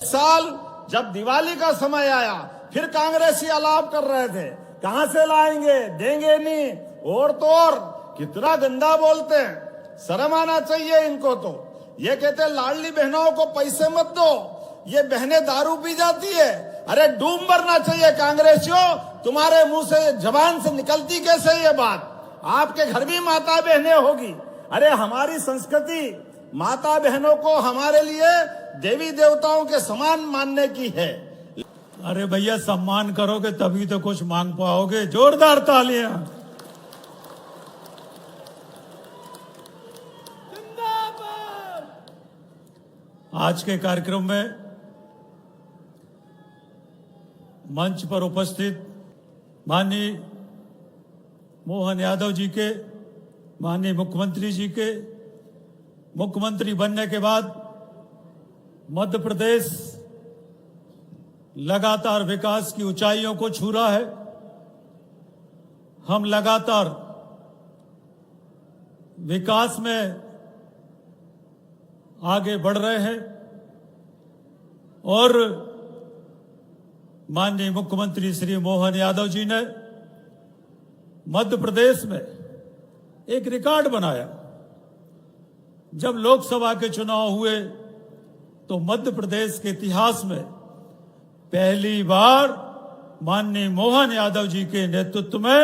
साल जब दिवाली का समय आया फिर कांग्रेसी अलाप कर रहे थे, कहां से लाएंगे, देंगे नहीं, और तो और कितना गंदा बोलते हैं, शर्म आना चाहिए इनको। तो ये कहते हैं लाडली बहनों को पैसे मत दो, ये बहनें दारू पी जाती है। अरे डूब मरना चाहिए कांग्रेसियों, तुम्हारे मुंह से जबान से निकलती कैसे ये बात? आपके घर भी माता बहनें होगी। अरे हमारी संस्कृति माता बहनों को हमारे लिए देवी देवताओं के समान मानने की है। अरे भैया सम्मान करोगे तभी तो कुछ मांग पाओगे। जोरदार तालियां। आज के कार्यक्रम में मंच पर उपस्थित माननीय मोहन यादव जी के, माननीय मुख्यमंत्री जी के, मुख्यमंत्री बनने के बाद मध्य प्रदेश लगातार विकास की ऊंचाइयों को छू रहा है। हम लगातार विकास में आगे बढ़ रहे हैं और माननीय मुख्यमंत्री श्री मोहन यादव जी ने मध्य प्रदेश में एक रिकॉर्ड बनाया। जब लोकसभा के चुनाव हुए तो मध्य प्रदेश के इतिहास में पहली बार माननीय मोहन यादव जी के नेतृत्व में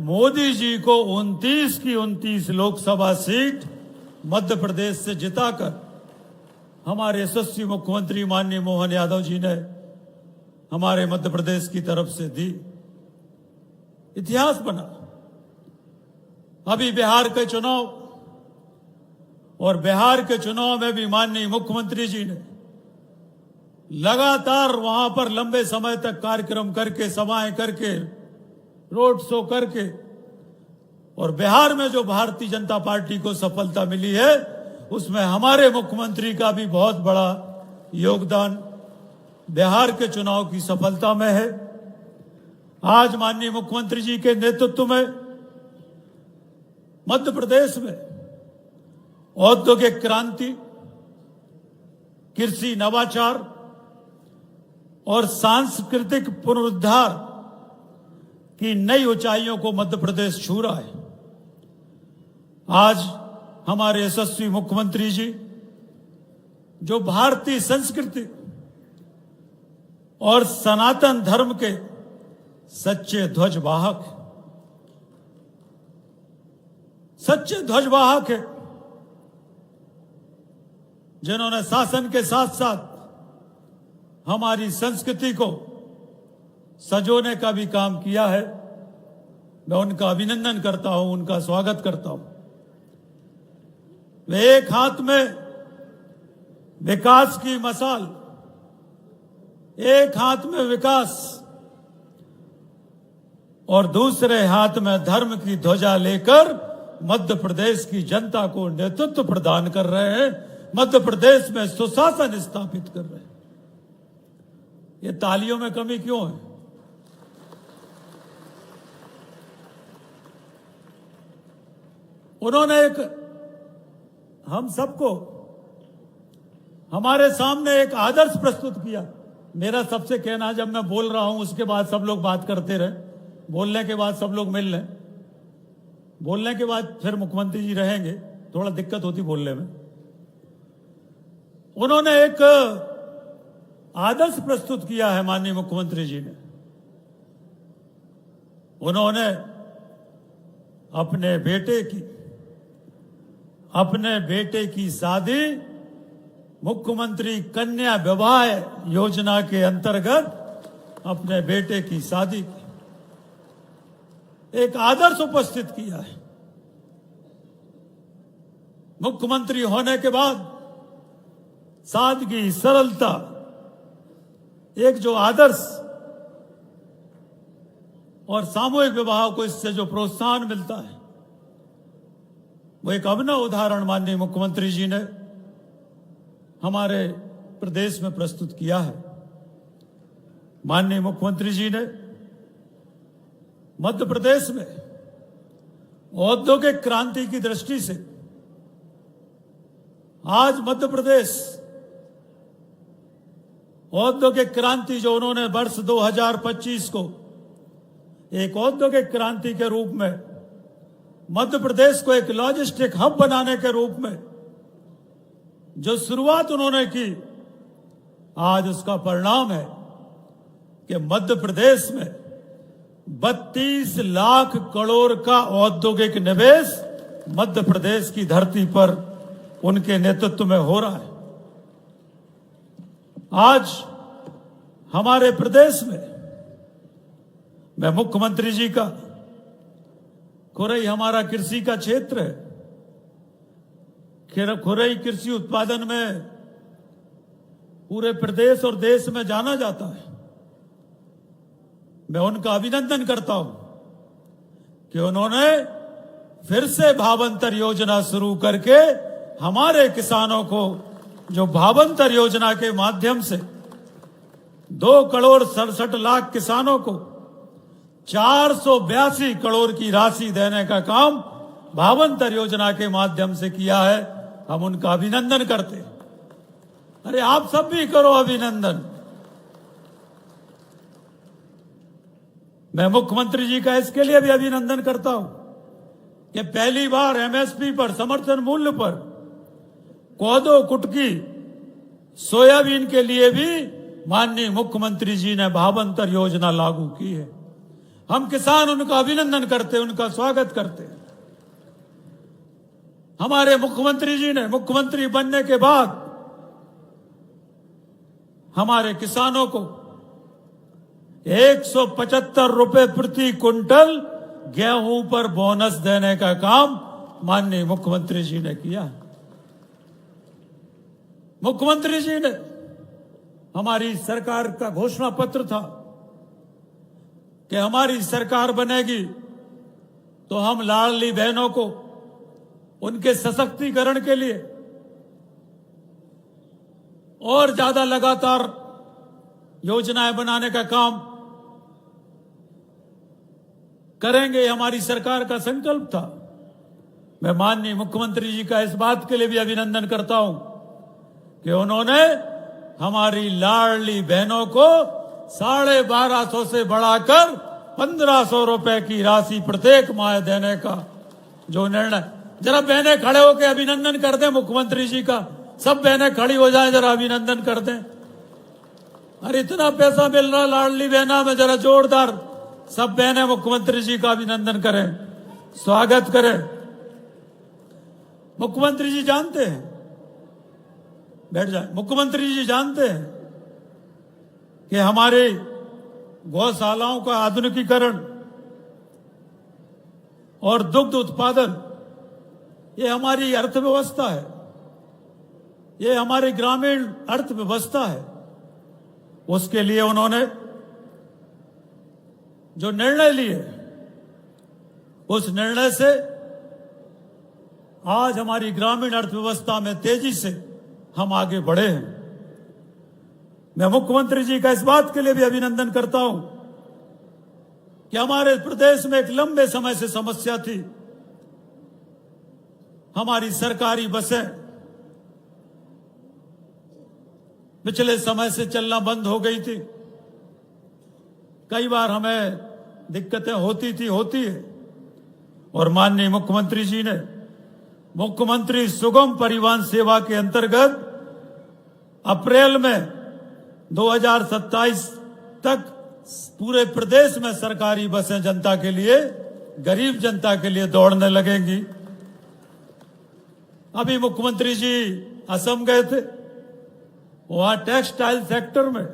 मोदी जी को 29 की 29 लोकसभा सीट मध्य प्रदेश से जिताकर हमारे यशस्वी मुख्यमंत्री माननीय मोहन यादव जी ने हमारे मध्य प्रदेश की तरफ से दी। इतिहास बना। अभी बिहार के चुनाव, और बिहार के चुनाव में भी माननीय मुख्यमंत्री जी ने लगातार वहां पर लंबे समय तक कार्यक्रम करके, सभाएं करके, रोड शो करके, और बिहार में जो भारतीय जनता पार्टी को सफलता मिली है उसमें हमारे मुख्यमंत्री का भी बहुत बड़ा योगदान बिहार के चुनाव की सफलता में है। आज माननीय मुख्यमंत्री जी के नेतृत्व में मध्य प्रदेश में औद्योगिक क्रांति, कृषि नवाचार और सांस्कृतिक पुनरुद्धार की नई ऊंचाइयों को मध्य प्रदेश छू रहा है। आज हमारे यशस्वी मुख्यमंत्री जी जो भारतीय संस्कृति और सनातन धर्म के सच्चे ध्वजवाहक है, जिन्होंने शासन के साथ साथ हमारी संस्कृति को सजोने का भी काम किया है। मैं उनका अभिनंदन करता हूं, उनका स्वागत करता हूं। वे एक हाथ में विकास की मशाल, एक हाथ में विकास और दूसरे हाथ में धर्म की ध्वजा लेकर मध्य प्रदेश की जनता को नेतृत्व प्रदान कर रहे हैं, मध्य प्रदेश में सुशासन स्थापित कर रहे हैं। ये तालियों में कमी क्यों है? उन्होंने एक हम सबको हमारे सामने एक आदर्श प्रस्तुत किया। मेरा सबसे कहना, जब मैं बोल रहा हूं उसके बाद सब लोग बात करते रहे, बोलने के बाद सब लोग मिल लें, बोलने के बाद फिर मुख्यमंत्री जी रहेंगे, थोड़ा दिक्कत होती बोलने में। उन्होंने एक आदर्श प्रस्तुत किया है माननीय मुख्यमंत्री जी ने। उन्होंने अपने बेटे की शादी मुख्यमंत्री कन्या विवाह योजना के अंतर्गत अपने बेटे की शादी की, एक आदर्श उपस्थित किया है। मुख्यमंत्री होने के बाद सादगी, सरलता, एक जो आदर्श और सामूहिक विवाह को इससे जो प्रोत्साहन मिलता है, वो एक अभिनव उदाहरण माननीय मुख्यमंत्री जी ने हमारे प्रदेश में प्रस्तुत किया है। माननीय मुख्यमंत्री जी ने मध्य प्रदेश में औद्योगिक क्रांति की दृष्टि से आज मध्य प्रदेश औद्योगिक क्रांति जो उन्होंने वर्ष 2025 को एक औद्योगिक क्रांति के रूप में, मध्य प्रदेश को एक लॉजिस्टिक हब बनाने के रूप में जो शुरुआत उन्होंने की, आज उसका परिणाम है कि मध्य प्रदेश में 32 लाख करोड़ का औद्योगिक निवेश मध्य प्रदेश की धरती पर उनके नेतृत्व में हो रहा है। आज हमारे प्रदेश में, मैं मुख्यमंत्री जी का, खुरई हमारा कृषि का क्षेत्र है, खुरई कृषि उत्पादन में पूरे प्रदेश और देश में जाना जाता है। मैं उनका अभिनंदन करता हूं कि उन्होंने फिर से भावांतर योजना शुरू करके हमारे किसानों को, जो भावांतर योजना के माध्यम से 2,67,00,000 किसानों को 482 करोड़ की राशि देने का काम भावांतर योजना के माध्यम से किया है, हम उनका अभिनंदन करते हैं। अरे आप सब भी करो अभिनंदन। मैं मुख्यमंत्री जी का इसके लिए भी अभिनंदन करता हूं कि पहली बार एमएसपी पर, समर्थन मूल्य पर, कोदो, कुटकी, सोयाबीन के लिए भी माननीय मुख्यमंत्री जी ने भावांतर योजना लागू की है। हम किसान उनका अभिनंदन करते हैं, उनका स्वागत करते हैं। हमारे मुख्यमंत्री जी ने मुख्यमंत्री बनने के बाद हमारे किसानों को 175 रुपए प्रति क्विंटल गेहूं पर बोनस देने का काम माननीय मुख्यमंत्री जी ने किया। मुख्यमंत्री जी ने, हमारी सरकार का घोषणा पत्र था कि हमारी सरकार बनेगी तो हम लाडली बहनों को उनके सशक्तिकरण के लिए और ज्यादा लगातार योजनाएं बनाने का काम करेंगे। हमारी सरकार का संकल्प था। मैं माननीय मुख्यमंत्री जी का इस बात के लिए भी अभिनंदन करता हूं कि उन्होंने हमारी लाडली बहनों को 1250 से बढ़ाकर 1500 रुपए की राशि प्रत्येक माह देने का जो निर्णय, जरा बहनें खड़े होकर अभिनंदन कर दें मुख्यमंत्री जी का। सब बहनें खड़ी हो जाएं, जरा अभिनंदन कर दें। अरे इतना पैसा मिल रहा लाडली बहना में, जरा जोरदार सब बहनें मुख्यमंत्री जी का अभिनंदन करें, स्वागत करें। मुख्यमंत्री जी जानते हैं, बैठ जाए, मुख्यमंत्री जी जानते हैं कि हमारे गौशालाओं का आधुनिकीकरण और दुग्ध उत्पादन, ये हमारी अर्थव्यवस्था है, ये हमारी ग्रामीण अर्थव्यवस्था है। उसके लिए उन्होंने जो निर्णय लिए, उस निर्णय से आज हमारी ग्रामीण अर्थव्यवस्था में तेजी से हम आगे बढ़े हैं। मैं मुख्यमंत्री जी का इस बात के लिए भी अभिनंदन करता हूं कि हमारे प्रदेश में एक लंबे समय से समस्या थी, हमारी सरकारी बसें पिछले समय से चलना बंद हो गई थी। कई बार हमें दिक्कतें होती है, और माननीय मुख्यमंत्री जी ने मुख्यमंत्री सुगम परिवहन सेवा के अंतर्गत अप्रैल में 2027 तक पूरे प्रदेश में सरकारी बसें जनता के लिए, गरीब जनता के लिए दौड़ने लगेंगी। अभी मुख्यमंत्री जी असम गए थे, वहां टेक्सटाइल सेक्टर में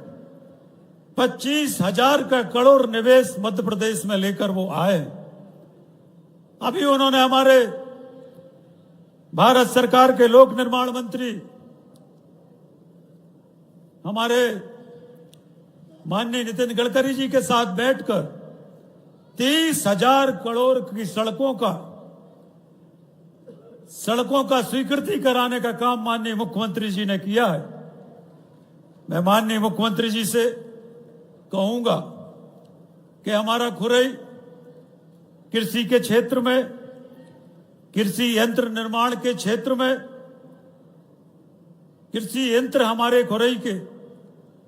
25,000 का करोड़ निवेश मध्य प्रदेश में लेकर वो आए। अभी उन्होंने हमारे भारत सरकार के लोक निर्माण मंत्री, हमारे माननीय नितिन गडकरी जी के साथ बैठकर 30,000 करोड़ की सड़कों का स्वीकृति कराने का काम माननीय मुख्यमंत्री जी ने किया है। मैं माननीय मुख्यमंत्री जी से कहूंगा कि हमारा खुरई कृषि के क्षेत्र में, कृषि यंत्र निर्माण के क्षेत्र में, कृषि यंत्र हमारे खुरई के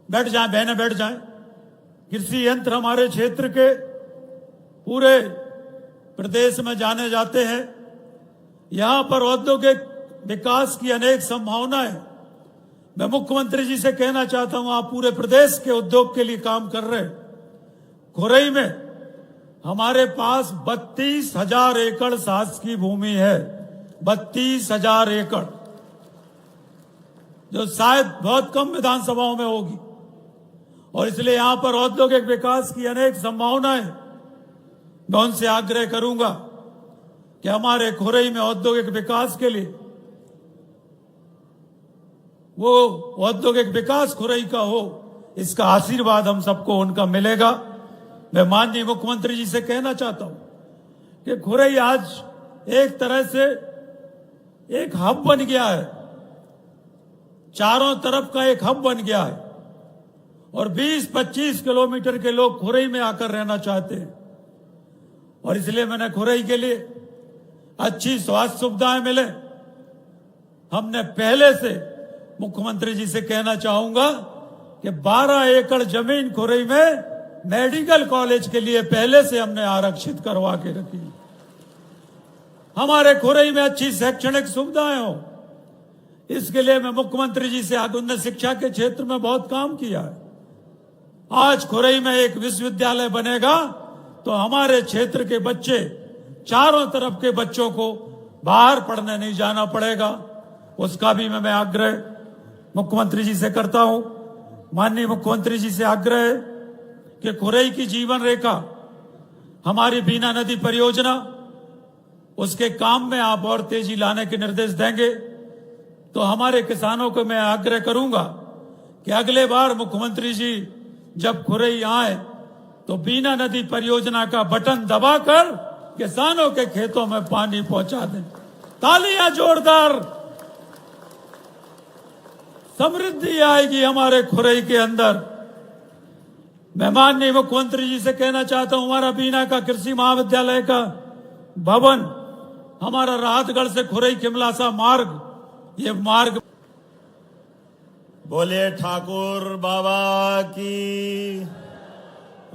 बैठ जाएं, बहनें बैठ जाएं। कृषि यंत्र हमारे क्षेत्र के पूरे प्रदेश में जाने जाते हैं। यहां पर औद्योगिक विकास की अनेक संभावनाएं। मैं मुख्यमंत्री जी से कहना चाहता हूं, आप पूरे प्रदेश के उद्योग के लिए काम कर रहे हैं। खुरई में हमारे पास 32,000 एकड़ शासकीय भूमि है, 32,000 एकड़, जो शायद बहुत कम विधानसभाओं में होगी। और इसलिए यहां पर औद्योगिक विकास की अनेक संभावनाएं। मैं उनसे आग्रह करूंगा कि हमारे खुरई में औद्योगिक विकास के लिए, वो औद्योगिक विकास खुरई का हो, इसका आशीर्वाद हम सबको उनका मिलेगा। मैं माननीय मुख्यमंत्री जी से कहना चाहता हूं कि खुरई आज एक तरह से एक हब बन गया है, चारों तरफ का एक हब बन गया है। और 20-25 किलोमीटर के लोग खुरई में आकर रहना चाहते हैं। और इसलिए मैंने खुरई के लिए अच्छी स्वास्थ्य सुविधाएं मिले। हमने पहले से मुख्यमंत्री जी से कहना चाहूंगा कि 12 एकड़ जमीन खुरई में मेडिकल कॉलेज के लिए पहले से हमने आरक्षित करवा के रखी। हमारे खुरई में अच्छी शैक्षणिक सुविधाएं हो, इसके लिए मैं मुख्यमंत्री जी से उन्नत शिक्षा के क्षेत्र में बहुत काम किया है। आज खुरई में एक विश्वविद्यालय बनेगा तो हमारे क्षेत्र के बच्चे, चारों तरफ के बच्चों को बाहर पढ़ने नहीं जाना पड़ेगा। उसका भी मैं आग्रह मुख्यमंत्री जी से करता हूं। माननीय मुख्यमंत्री जी से आग्रह है कि खुरई की जीवन रेखा, हमारी बीना नदी परियोजना, उसके काम में आप और तेजी लाने के निर्देश देंगे तो हमारे किसानों को मैं आग्रह करूंगा कि अगले बार मुख्यमंत्री जी जब खुरई आए तो बीना नदी परियोजना का बटन दबाकर किसानों के खेतों में पानी पहुंचा दें। तालियां जोरदार। समृद्धि आएगी हमारे खुरई के अंदर। मैं माननीय मुख्यमंत्री जी से कहना चाहता हूं, हमारा बीना का कृषि महाविद्यालय का भवन, हमारा राहतगढ़ से खुरई किमलासा मार्ग, ये मार्ग। बोले ठाकुर बाबा की,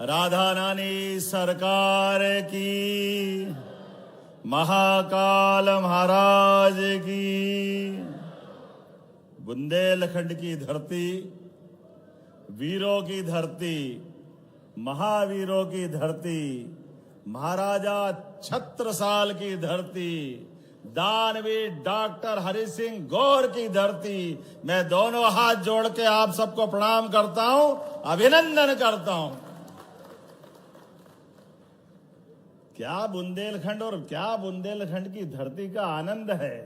राधा नानी सरकार की, महाकाल महाराज की। बुंदेलखंड की धरती, वीरों की धरती, महावीरों की धरती, महाराजा छत्रसाल की धरती, दानवीर डॉक्टर हरि सिंह गौर की धरती। मैं दोनों हाथ जोड़ के आप सबको प्रणाम करता हूं, अभिनंदन करता हूं। क्या बुंदेलखंड और क्या बुंदेलखंड की धरती का आनंद है,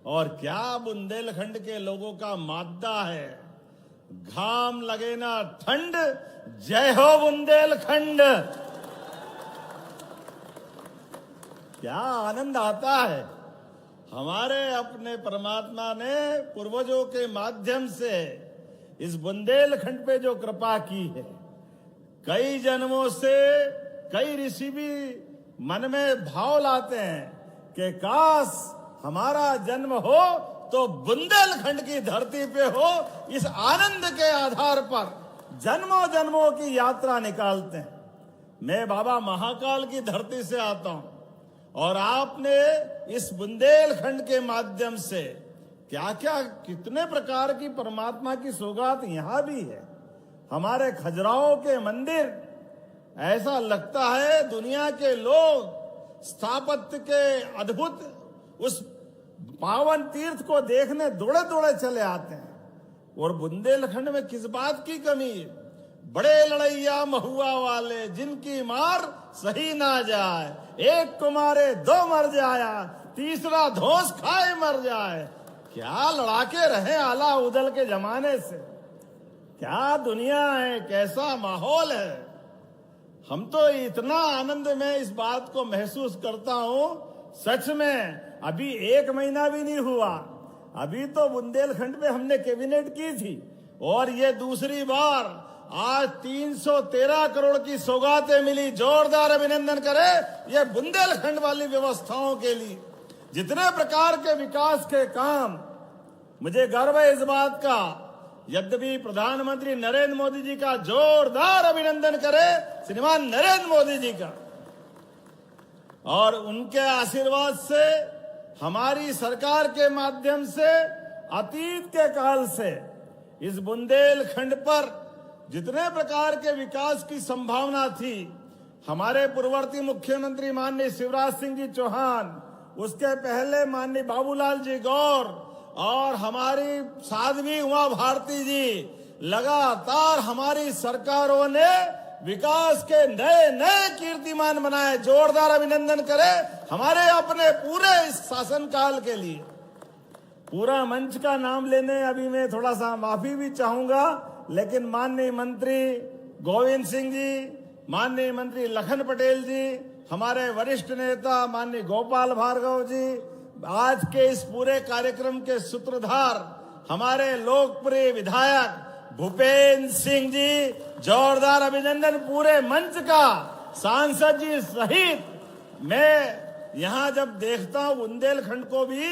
और क्या बुंदेलखंड के लोगों का मादा है। घाम लगे ना ठंड, जय हो बुंदेलखंड। क्या आनंद आता है। हमारे अपने परमात्मा ने पूर्वजों के माध्यम से इस बुंदेलखंड पे जो कृपा की है, कई जन्मों से कई ऋषि भी मन में भाव लाते हैं कि काश हमारा जन्म हो तो बुंदेलखंड की धरती पे हो। इस आनंद के आधार पर जन्मों जन्मों की यात्रा निकालते हैं। मैं बाबा महाकाल की धरती से आता हूं, और आपने इस बुंदेलखंड के माध्यम से क्या क्या कितने प्रकार की परमात्मा की सौगात यहां भी है। हमारे खजुराहो के मंदिर, ऐसा लगता है दुनिया के लोग स्थापत्य के अद्भुत उस पावन तीर्थ को देखने दौड़े दौड़े चले आते हैं। और बुंदेलखंड में किस बात की कमी है। बड़े लड़ैया महुआ वाले, जिनकी मार सही ना जाए, एक को मारे दो मर जाया, तीसरा धोस खाए मर जाए। क्या लड़ाके रहे आला उदल के जमाने से। क्या दुनिया है, कैसा माहौल है। हम तो इतना आनंद में इस बात को महसूस करता हूं। सच में अभी 1 महीना भी नहीं हुआ, अभी तो बुंदेलखंड में हमने कैबिनेट की थी, और ये दूसरी बार आज 313 करोड़ की सौगातें मिली। जोरदार अभिनंदन करें ये बुंदेलखंड वाली व्यवस्थाओं के लिए। जितने प्रकार के विकास के काम, मुझे गर्व है इस बात का यद्यपि प्रधानमंत्री नरेंद्र मोदी जी का जोरदार अभिनंदन करें, श्रीमान नरेंद्र मोदी जी का। और उनके आशीर्वाद से, हमारी सरकार के माध्यम से, अतीत के काल से इस बुंदेलखंड पर जितने प्रकार के विकास की संभावना थी, हमारे पूर्ववर्ती मुख्यमंत्री माननीय शिवराज सिंह जी चौहान, उसके पहले माननीय बाबूलाल जी गौर और हमारी साध्वी उमा भारती जी, लगातार हमारी सरकारों ने विकास के नए नए कीर्तिमान बनाए। जोरदार अभिनंदन करें हमारे अपने पूरे इस शासनकाल के लिए। पूरा मंच का नाम लेने अभी मैं थोड़ा सा माफी भी चाहूंगा, लेकिन माननीय मंत्री गोविंद सिंह जी, माननीय मंत्री लखन पटेल जी, हमारे वरिष्ठ नेता माननीय गोपाल भार्गव जी, आज के इस पूरे कार्यक्रम के सूत्रधार हमारे लोकप्रिय विधायक भूपेंद्र सिंह जी, जोरदार अभिनंदन पूरे मंच का, सांसद जी सहित। मैं यहां जब देखता हूं बुंदेलखंड को भी,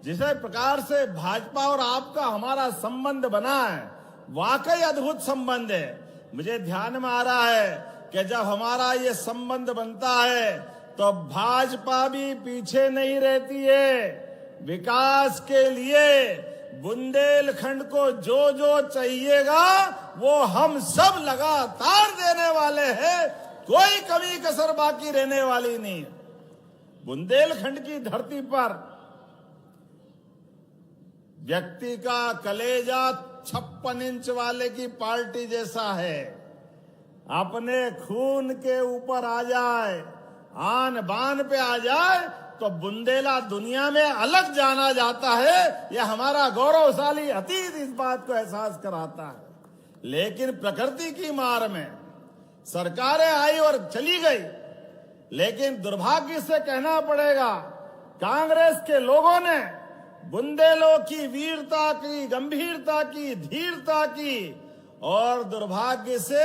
जिस प्रकार से भाजपा और आपका हमारा संबंध बना है, वाकई अद्भुत संबंध है। मुझे ध्यान में आ रहा है कि जब हमारा ये संबंध बनता है तो भाजपा भी पीछे नहीं रहती है। विकास के लिए बुंदेलखंड को जो जो चाहिएगा वो हम सब लगातार देने वाले हैं, कोई कमी कसर बाकी रहने वाली नहीं। बुंदेलखंड की धरती पर व्यक्ति का कलेजा 56 इंच वाले की पार्टी जैसा है। अपने खून के ऊपर आ जाए, आन बान पे आ जाए तो बुंदेला दुनिया में अलग जाना जाता है। यह हमारा गौरवशाली अतीत इस बात को एहसास कराता है। लेकिन प्रकृति की मार में सरकारें आई और चली गई, लेकिन दुर्भाग्य से कहना पड़ेगा कांग्रेस के लोगों ने बुंदेलों की वीरता की, गंभीरता की, धीरता की, और दुर्भाग्य से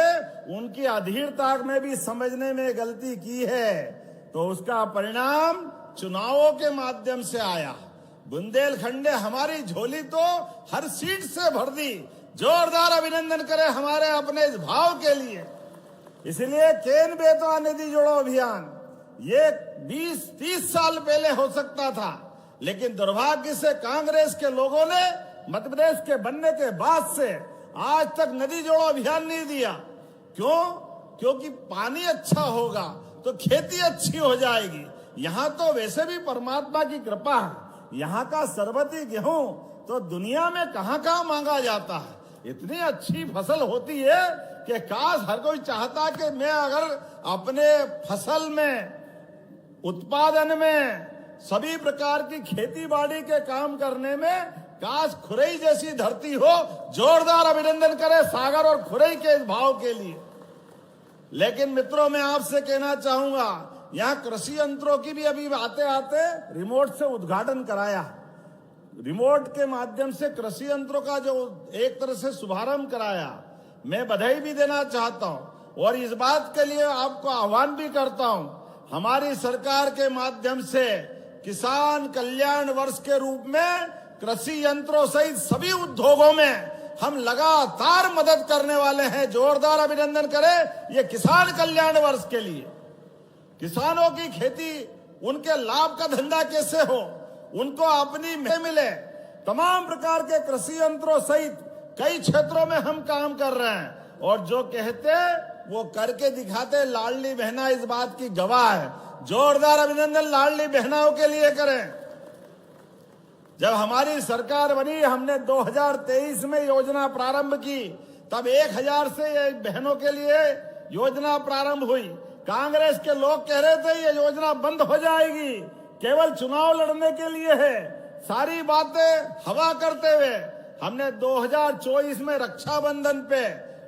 उनकी अधीरता में भी समझने में गलती की है, तो उसका परिणाम चुनावों के माध्यम से आया। बुंदेलखंड ने हमारी झोली तो हर सीट से भर दी। जोरदार अभिनंदन करें हमारे अपने इस भाव के लिए। इसलिए केन बेतवा निधि जोड़ो अभियान ये 20-30 साल पहले हो सकता था, लेकिन दुर्भाग्य से कांग्रेस के लोगों ने मध्य प्रदेश के बनने के बाद से आज तक नदी जोड़ो अभियान नहीं दिया। क्यों? क्योंकि पानी अच्छा होगा तो खेती अच्छी हो जाएगी। यहाँ तो वैसे भी परमात्मा की कृपा है, यहाँ का सरबती गेहूं तो दुनिया में कहाँ कहाँ मांगा जाता है। इतनी अच्छी फसल होती है कि काश हर कोई चाहता कि मैं अगर अपने फसल में, उत्पादन में, सभी प्रकार की खेती बाड़ी के काम करने में काश खुरई जैसी धरती हो। जोरदार अभिनंदन करें सागर और खुरई के इस भाव के लिए। लेकिन मित्रों, मैं आपसे कहना चाहूंगा, यहाँ कृषि यंत्रों की भी अभी आते आते रिमोट से उद्घाटन कराया। रिमोट के माध्यम से कृषि यंत्रों का जो एक तरह से शुभारंभ कराया, मैं बधाई भी देना चाहता हूं और इस बात के लिए आपको आह्वान भी करता हूं। हमारी सरकार के माध्यम से किसान कल्याण वर्ष के रूप में कृषि यंत्रों सहित सभी उद्योगों में हम लगातार मदद करने वाले हैं। जोरदार अभिनंदन करें ये किसान कल्याण वर्ष के लिए। किसानों की खेती, उनके लाभ का धंधा कैसे हो, उनको अपनी मिले, तमाम प्रकार के कृषि यंत्रों सहित कई क्षेत्रों में हम काम कर रहे हैं और जो कहते वो करके दिखाते। लाडली बहना इस बात की गवाह है। जोरदार अभिनंदन लाडली बहनाओं के लिए करें। जब हमारी सरकार बनी, हमने 2023 में योजना प्रारंभ की, तब 1000 से बहनों के लिए योजना प्रारंभ हुई। कांग्रेस के लोग कह रहे थे ये योजना बंद हो जाएगी, केवल चुनाव लड़ने के लिए है। सारी बातें हवा करते हुए हमने 2024 में रक्षाबंधन पे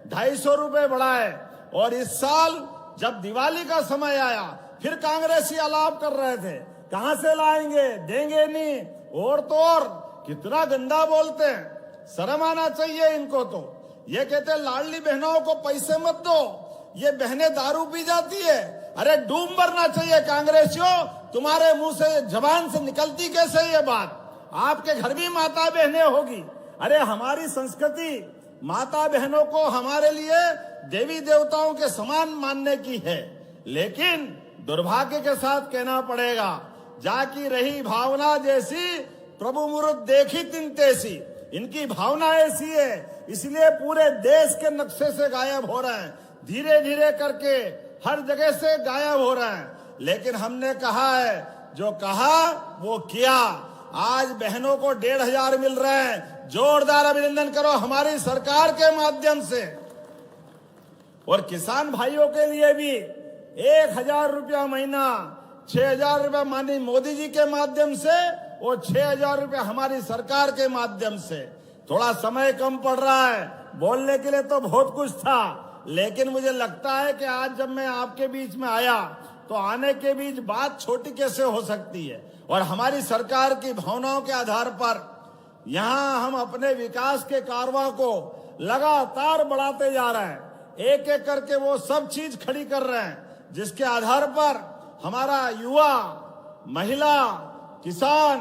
250 रुपए बढ़ाए और इस साल जब दिवाली का समय आया फिर कांग्रेसी आलाप कर रहे थे, कहां से लाएंगे, देंगे नहीं, और तो और कितना गंदा बोलते हैं। शर्म आना चाहिए इनको। तो ये कहते लाडली बहनों को पैसे मत दो, ये बहनें दारू पी जाती है। अरे डूब मरना चाहिए कांग्रेसियों, तुम्हारे मुंह से, जबान से निकलती कैसे ये बात? आपके घर भी माता बहनें होगी, अरे हमारी संस्कृति माता बहनों को हमारे लिए देवी देवताओं के समान मानने की है, लेकिन दुर्भाग्य के साथ कहना पड़ेगा, जाकी रही भावना जैसी प्रभु मुरुद देखी तिनतेसी। इनकी भावना ऐसी है, इसलिए पूरे देश के नक्शे से गायब हो रहे हैं, धीरे धीरे करके हर जगह से गायब हो रहे हैं। लेकिन हमने कहा है, जो कहा वो किया। आज बहनों को 1,500 मिल रहे हैं, जोरदार अभिनंदन करो हमारी सरकार के माध्यम से। और किसान भाइयों के लिए भी 1,000 रुपया महीना, 6,000 रुपया माननीय मोदी जी के माध्यम से और 6,000 रुपया हमारी सरकार के माध्यम से। थोड़ा समय कम पड़ रहा है, बोलने के लिए तो बहुत कुछ था, लेकिन मुझे लगता है कि आज जब मैं आपके बीच में आया तो आने के बीच बात छोटी कैसे हो सकती है। और हमारी सरकार की भावनाओं के आधार पर यहाँ हम अपने विकास के कारवां को लगातार बढ़ाते जा रहे हैं। एक एक करके वो सब चीज खड़ी कर रहे हैं, जिसके आधार पर हमारा युवा, महिला, किसान,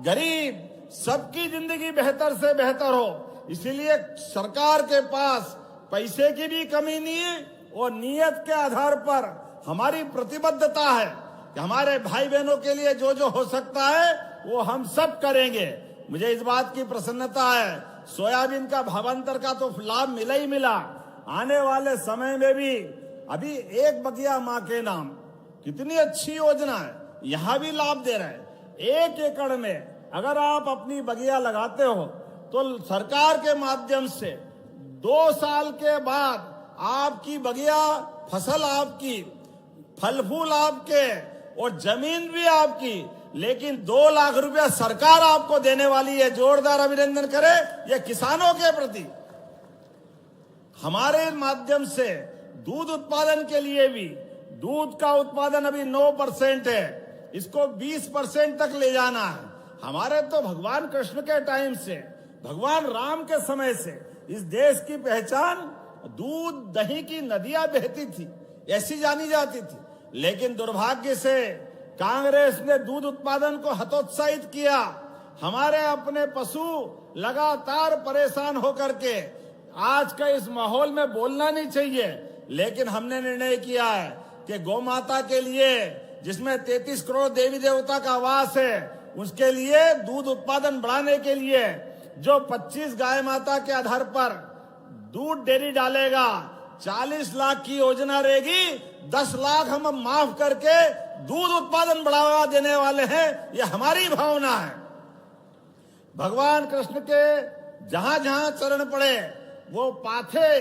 गरीब सबकी जिंदगी बेहतर से बेहतर हो। इसीलिए सरकार के पास पैसे की भी कमी नहीं है और नियत के आधार पर हमारी प्रतिबद्धता है कि हमारे भाई बहनों के लिए जो जो हो सकता है वो हम सब करेंगे। मुझे इस बात की प्रसन्नता है, सोयाबीन का भावांतर का तो लाभ मिला ही मिला। आने वाले समय में भी अभी एक बगिया माँ के नाम कितनी अच्छी योजना है, यहाँ भी लाभ दे रहे हैं। 1 एकड़ में अगर आप अपनी बगिया लगाते हो तो सरकार के माध्यम से 2 साल के बाद आपकी बगिया, फसल आपकी, फल फूल आपके और जमीन भी आपकी, लेकिन 2 लाख रुपया सरकार आपको देने वाली है। जोरदार अभिनंदन करें ये किसानों के प्रति। हमारे माध्यम से दूध उत्पादन के लिए भी, दूध का उत्पादन अभी 9% है, इसको 20% तक ले जाना है। हमारे तो भगवान कृष्ण के टाइम से, भगवान राम के समय से इस देश की पहचान दूध दही की नदियां बहती थी, ऐसी जानी जाती थी। लेकिन दुर्भाग्य से कांग्रेस ने दूध उत्पादन को हतोत्साहित किया। हमारे अपने पशु लगातार परेशान होकर के, आज का इस माहौल में बोलना नहीं चाहिए, लेकिन हमने निर्णय किया है कि गौ माता के लिए, जिसमें 33 करोड़ देवी देवता का वास है, उसके लिए दूध उत्पादन बढ़ाने के लिए जो 25 गाय माता के आधार पर दूध डेयरी डालेगा, 40 लाख की योजना रहेगी, 10 लाख हम माफ करके दूध उत्पादन बढ़ावा देने वाले हैं। ये हमारी भावना है। भगवान कृष्ण के जहां जहां चरण पड़े, वो पाथे,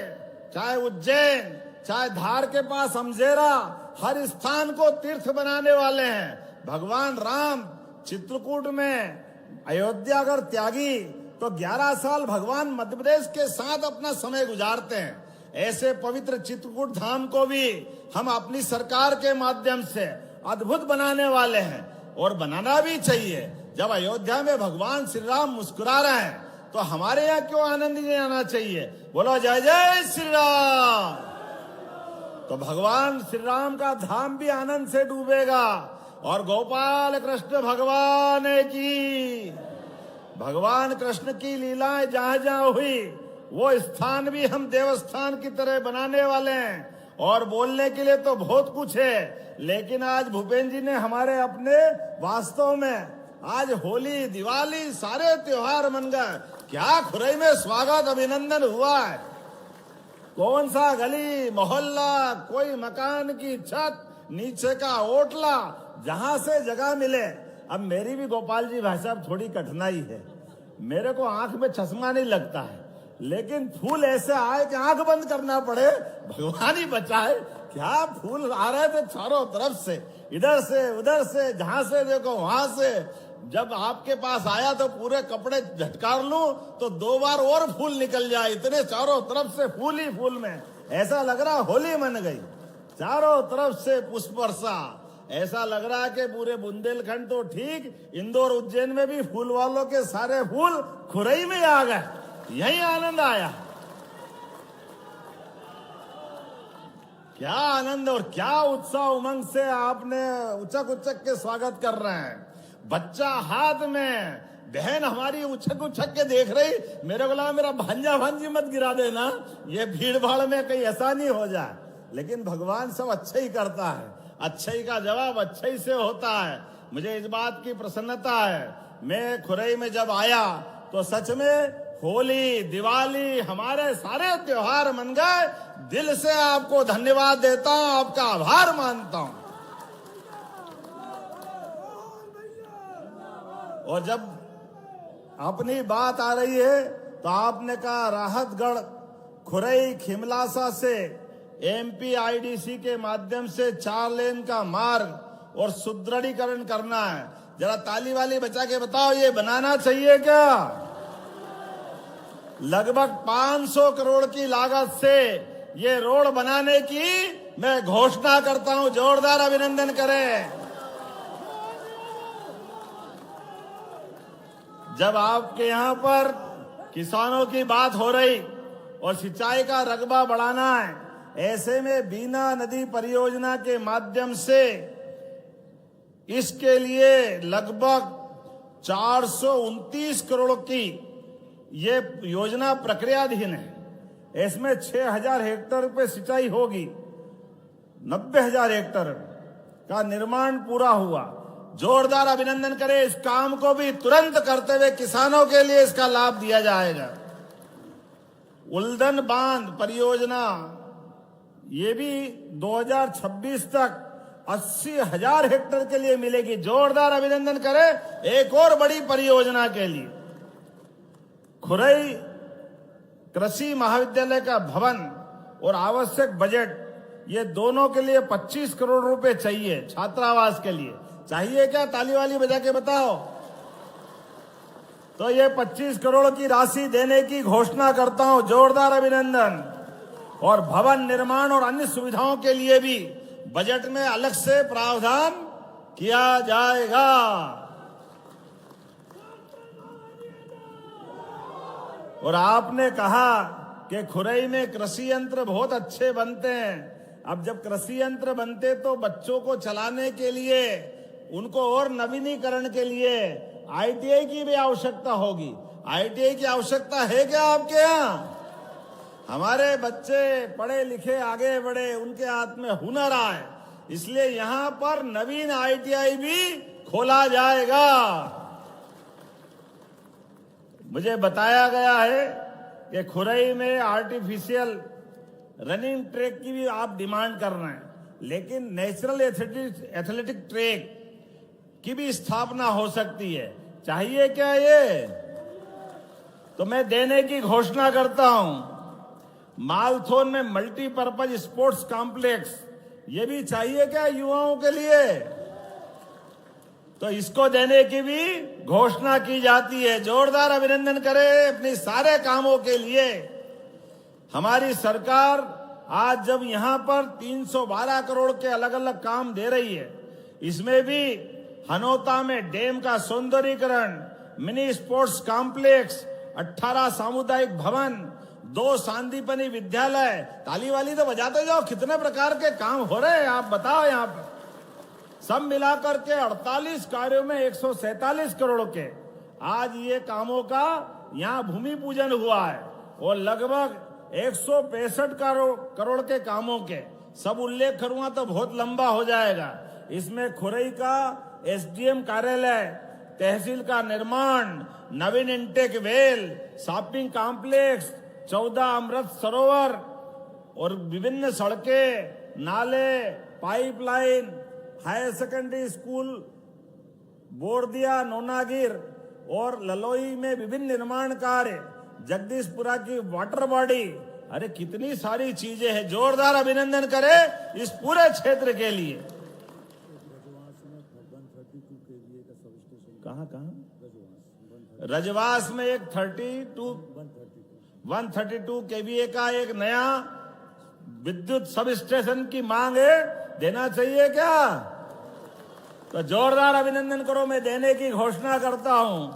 चाहे उज्जैन, चाहे धार के पास अमजेरा, हर स्थान को तीर्थ बनाने वाले हैं। भगवान राम चित्रकूट में अयोध्या अगर त्यागी तो 11 साल भगवान मध्य प्रदेश के साथ अपना समय गुजारते हैं। ऐसे पवित्र चित्रकूट धाम को भी हम अपनी सरकार के माध्यम से अद्भुत बनाने वाले हैं, और बनाना भी चाहिए। जब अयोध्या में भगवान श्री राम मुस्कुरा रहे हैं तो हमारे यहाँ क्यों आनंद नहीं आना चाहिए। बोलो जय जय श्री राम। तो भगवान श्री राम का धाम भी आनंद से डूबेगा। और गोपाल कृष्ण भगवान की, भगवान कृष्ण की लीलाएं जहां जहां हुई वो स्थान भी हम देवस्थान की तरह बनाने वाले हैं। और बोलने के लिए तो बहुत कुछ है, लेकिन आज भूपेंद्र जी ने हमारे अपने, वास्तव में आज होली, दिवाली, सारे त्योहार मन गए। क्या खुरई में स्वागत अभिनंदन हुआ है। कौन सा गली मोहल्ला, कोई मकान की छत, नीचे का ओटला, जहां से जगह मिले। अब मेरी भी गोपाल जी भाई साहब थोड़ी कठिनाई है, मेरे को आंख में चश्मा नहीं लगता है, लेकिन फूल ऐसे आए कि आंख बंद करना पड़े, भगवान ही बचाए। क्या फूल आ रहे थे चारों तरफ से, इधर से उधर से, जहां से देखो वहां से। जब आपके पास आया तो पूरे कपड़े झटकार लूं तो 2 बार और फूल निकल जाए, इतने चारों तरफ से फूल ही फूल में। ऐसा लग रहा होली मन गई, चारों तरफ से पुष्प वर्षा। ऐसा लग रहा है कि पूरे बुंदेलखंड तो ठीक, इंदौर उज्जैन में भी फूल वालों के सारे फूल खुरई में आ गए। यही आनंद आया। क्या आनंद और क्या उत्साह उमंग से आपने उचक उचक के स्वागत कर रहे हैं। बच्चा हाथ में, बहन हमारी उछक उछक के देख रही, मेरे को लगा मेरा भांजा भांजी मत गिरा देना, ये भीड़ भाड़ में कहीं ऐसा नहीं हो जाए। लेकिन भगवान सब अच्छा ही करता है, अच्छाई का जवाब अच्छाई से होता है। मुझे इस बात की प्रसन्नता है, मैं खुरई में जब आया तो सच में होली, दिवाली, हमारे सारे त्योहार मन गए। दिल से आपको धन्यवाद देता हूं, आपका आभार मानता हूं। और जब अपनी बात आ रही है तो आपने कहा राहतगढ़ खुरई खिमलासा से एमपीआईडीसी के माध्यम से 4 लेन का मार्ग और सुदृढ़ीकरण करना है। जरा ताली वाली बचा के बताओ, ये बनाना चाहिए क्या? लगभग 500 करोड़ की लागत से ये रोड बनाने की मैं घोषणा करता हूं। जोरदार अभिनंदन करें। जब आपके यहां पर किसानों की बात हो रही और सिंचाई का रकबा बढ़ाना है, ऐसे में बीना नदी परियोजना के माध्यम से इसके लिए लगभग 429 करोड़ की ये योजना प्रक्रियाधीन है। इसमें 6000 हेक्टेयर पे सिंचाई होगी, 90,000 हेक्टेयर का निर्माण पूरा हुआ। जोरदार अभिनंदन करें। इस काम को भी तुरंत करते हुए किसानों के लिए इसका लाभ दिया जाएगा। उल्दन बांध परियोजना ये भी 2026 तक 80,000 हेक्टेयर के लिए मिलेगी। जोरदार अभिनंदन करें एक और बड़ी परियोजना के लिए। खुरई कृषि महाविद्यालय का भवन और आवश्यक बजट, ये दोनों के लिए 25 करोड़ रुपए चाहिए। छात्रावास के लिए चाहिए क्या? ताली वाली बजा के बताओ। तो ये 25 करोड़ की राशि देने की घोषणा करता हूं। जोरदार अभिनंदन। और भवन निर्माण और अन्य सुविधाओं के लिए भी बजट में अलग से प्रावधान किया जाएगा। और आपने कहा कि खुरई में कृषि यंत्र बहुत अच्छे बनते हैं। अब जब कृषि यंत्र बनते तो बच्चों को चलाने के लिए, उनको और नवीनीकरण के लिए आईटीआई की भी आवश्यकता होगी। आईटीआई की आवश्यकता है क्या आपके यहाँ? हमारे बच्चे पढ़े लिखे आगे बढ़े, उनके हाथ में हुनर आए, इसलिए यहाँ पर नवीन आईटीआई भी खोला जाएगा। मुझे बताया गया है कि खुरई में आर्टिफिशियल रनिंग ट्रैक की भी आप डिमांड कर रहे हैं, लेकिन नेचुरल एथलेटिक ट्रैक की भी स्थापना हो सकती है। चाहिए क्या ये? तो मैं देने की घोषणा करता हूं। मालथोन में मल्टीपर्पज स्पोर्ट्स कॉम्प्लेक्स, ये भी चाहिए क्या युवाओं के लिए? तो इसको देने की भी घोषणा की जाती है। जोरदार अभिनंदन करें अपने सारे कामों के लिए। हमारी सरकार आज जब यहां पर 312 करोड़ के अलग अलग काम दे रही है, इसमें भी हनोता में डैम का सौंदर्यीकरण, मिनी स्पोर्ट्स कॉम्प्लेक्स, 18 सामुदायिक भवन, 2 सांदीपनी विद्यालय। ताली वाली तो बजाते जाओ। कितने प्रकार के काम हो रहे हैं आप बताओ। यहाँ पर सब मिलाकर के 48 कार्यों में 147 करोड़ के आज ये कामों का यहाँ भूमि पूजन हुआ है। और लगभग 165 करोड़ के कामों के सब उल्लेख करूंगा तो बहुत लंबा हो जाएगा। इसमें खुरई का एसडीएम कार्यालय, तहसील का निर्माण, नवीन intake well, shopping complex, 14 Amrit Sarovar और विभिन्न सड़कें, नाले, pipeline, higher secondary school Bordia, Nonagir और ललोई में विभिन्न निर्माण कार्य, जगदीशपुरा की वाटर बॉडी। अरे कितनी सारी चीजें हैं। जोरदार अभिनंदन करें इस पूरे क्षेत्र के लिए। कहां रजवास में एक 132 केवीए का एक नया विद्युत सब स्टेशन की मांग है। देना चाहिए क्या? तो जोरदार अभिनंदन करो। मैं देने की घोषणा करता हूं।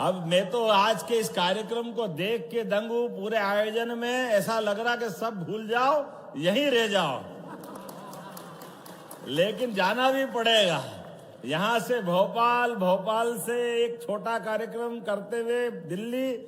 अब मैं तो आज के इस कार्यक्रम को देख के दंग हूं। पूरे आयोजन में ऐसा लग रहा कि सब भूल जाओ, यहीं रह जाओ। लेकिन जाना भी पड़ेगा। यहां से भोपाल, भोपाल से एक छोटा कार्यक्रम करते हुए दिल्ली,